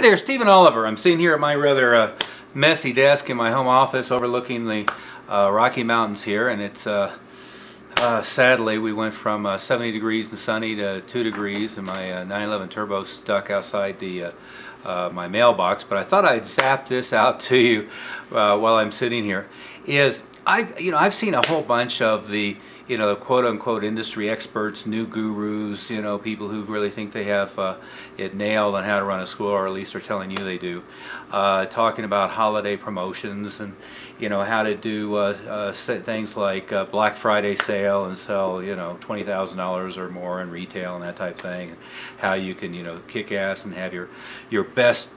there, Stephen Oliver. I'm sitting here at my rather messy desk in my home office overlooking the Rocky Mountains here, and it's sadly we went from 70 degrees and sunny to 2 degrees, and my 911 Turbo stuck outside the my mailbox. But I thought I'd zap this out to you while I'm sitting here. I've seen a whole bunch of the quote-unquote industry experts, new gurus, people who really think they have it nailed on how to run a school, or at least are telling you they do, talking about holiday promotions and how to do things like Black Friday sale and sell $20,000 or more in retail and that type of thing, and how you can kick ass and have your best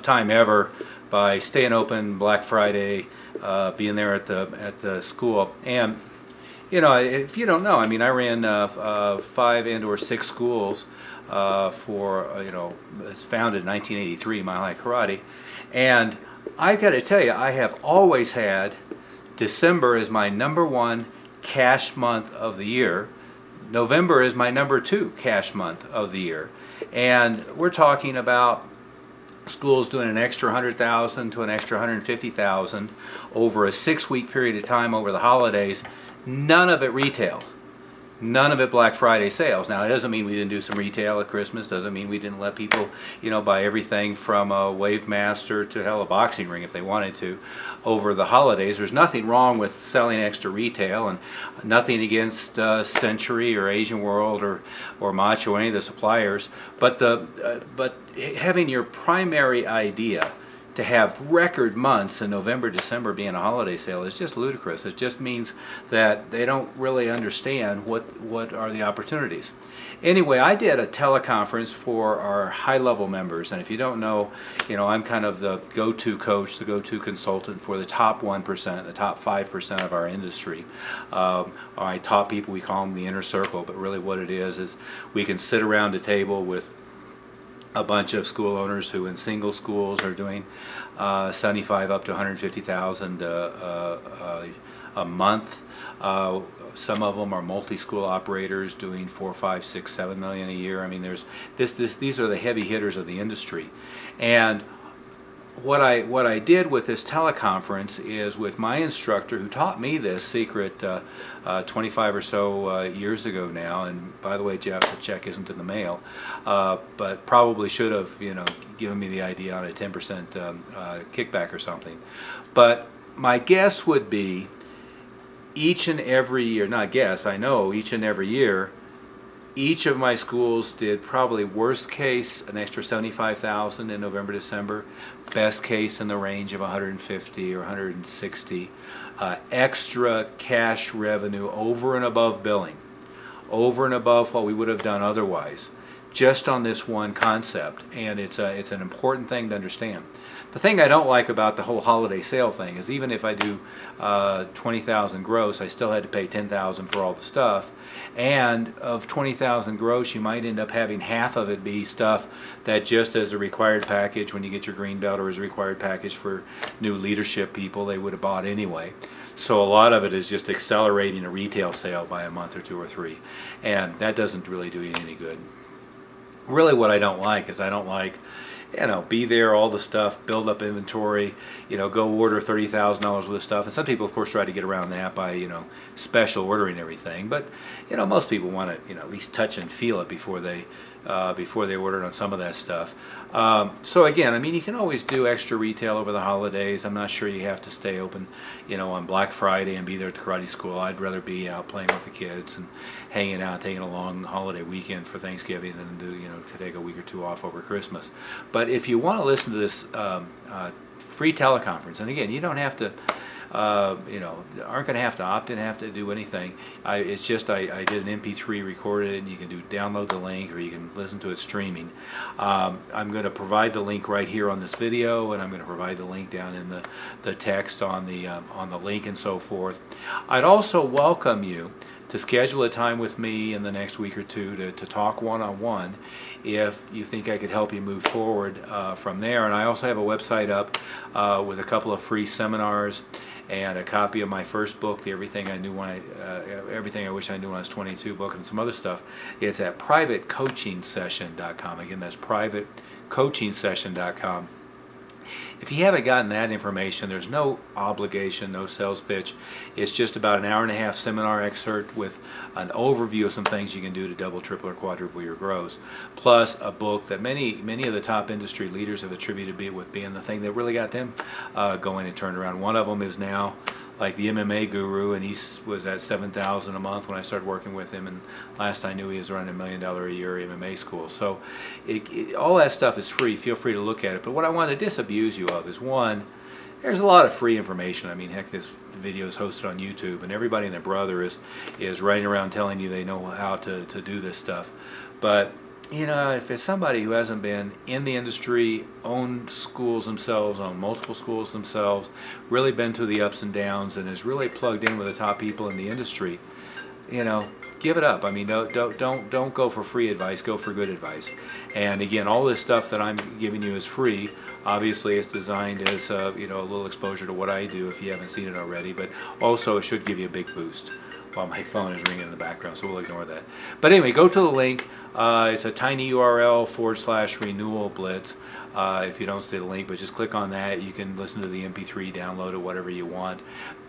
time ever by staying open Black Friday, being there at the school. And if you don't know, I mean, I ran 5 and/or 6 schools for it's founded in 1983, Mile High Karate, and I've got to tell you, I have always had December as my #1 cash month of the year. November is my #2 cash month of the year, and we're talking about schools doing an extra 100,000 to an extra 150,000 over a 6-week period of time over the holidays. None of it retail. None of it Black Friday sales. Now, it doesn't mean we didn't do some retail at Christmas. Doesn't mean we didn't let people, buy everything from a Wave Master to a boxing ring if they wanted to over the holidays. There's nothing wrong with selling extra retail, and nothing against Century or Asian World or Macho, any of the suppliers. But having your primary idea to have record months in November, December being a holiday sale is just ludicrous. It just means that they don't really understand what are the opportunities. Anyway, I did a teleconference for our high-level members, and if you don't know, I'm kind of the go-to coach, the go-to consultant for the top 1%, the top 5% of our industry. I taught people, we call them the inner circle, but really what it is we can sit around a table with a bunch of school owners who in single schools are doing 75 up to 150,000 a month. Some of them are multi-school operators doing 4, 5, 6, 7 million a year. I mean, these are the heavy hitters of the industry. And what I did with this teleconference is with my instructor who taught me this secret 25 or so years ago now, and by the way, Jeff, the check isn't in the mail, but probably should have given me the idea on a 10% kickback or something. But my guess would be each and every year, not guess, I know each and every year, each of my schools did probably worst case an extra 75,000 in November, December, best case in the range of 150 or 160 extra cash revenue over and above billing, over and above what we would have done otherwise, just on this one concept. And it's an important thing to understand. The thing I don't like about the whole holiday sale thing is even if I do 20,000 gross, I still had to pay 10,000 for all the stuff. And of 20,000 gross, you might end up having half of it be stuff that just as a required package when you get your green belt, or as a required package for new leadership people, they would have bought anyway. So a lot of it is just accelerating a retail sale by a month or 2 or 3. And that doesn't really do you any good. Really what I don't like is I don't like be there, all the stuff, build up inventory, go order $30,000 worth of stuff. And some people, of course, try to get around that by, special ordering everything. But, most people want to, at least touch and feel it before they order on some of that stuff. So again, I mean, you can always do extra retail over the holidays. I'm not sure you have to stay open, on Black Friday and be there at the karate school. I'd rather be out playing with the kids and hanging out, taking a long holiday weekend for Thanksgiving than to take a week or 2 off over Christmas. But if you want to listen to this free teleconference, and again, you don't have to, aren't going to have to opt in, have to do anything. It's just I did an MP3, recorded it, and you can download the link, or you can listen to it streaming. I'm going to provide the link right here on this video, and I'm going to provide the link down in the text on the link and so forth. I'd also welcome you to schedule a time with me in the next week or 2 to talk one-on-one if you think I could help you move forward from there. And I also have a website up with a couple of free seminars and a copy of my first book, the Everything I Wish I Knew When I Was 22 book, and some other stuff. It's at privatecoachingsession.com. Again, that's privatecoachingsession.com. If you haven't gotten that information, there's no obligation, no sales pitch. It's just about an hour and a half seminar excerpt with an overview of some things you can do to double, triple, or quadruple your gross, plus a book that many of the top industry leaders have attributed with being the thing that really got them going and turned around. One of them is now like the MMA guru, and he was at $7,000 a month when I started working with him, and last I knew he was running $1 million a year MMA school. So all that stuff is free. Feel free to look at it. But what I want to disabuse you of is, one, there's a lot of free information. I mean, heck, this video is hosted on YouTube, and everybody and their brother is running around telling you they know how to do this stuff. But you know, if it's somebody who hasn't been in the industry, owned schools themselves, owned multiple schools themselves, really been through the ups and downs, and is really plugged in with the top people in the industry, you know, give it up. I mean, don't go for free advice. Go for good advice. And again, all this stuff that I'm giving you is free. Obviously, it's designed as you know, a little exposure to what I do if you haven't seen it already. But also, it should give you a big boost. Well, my phone is ringing in the background, so we'll ignore that. But anyway, go to the link. It's a tiny URL /renewal blitz. If you don't see the link, but just click on that. You can listen to the MP3, download it, whatever you want.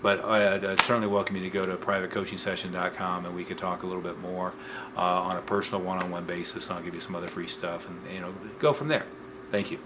But I'd certainly welcome you to go to privatecoachingsession.com, and we could talk a little bit more on a personal one-on-one basis. And I'll give you some other free stuff, and you know, go from there. Thank you.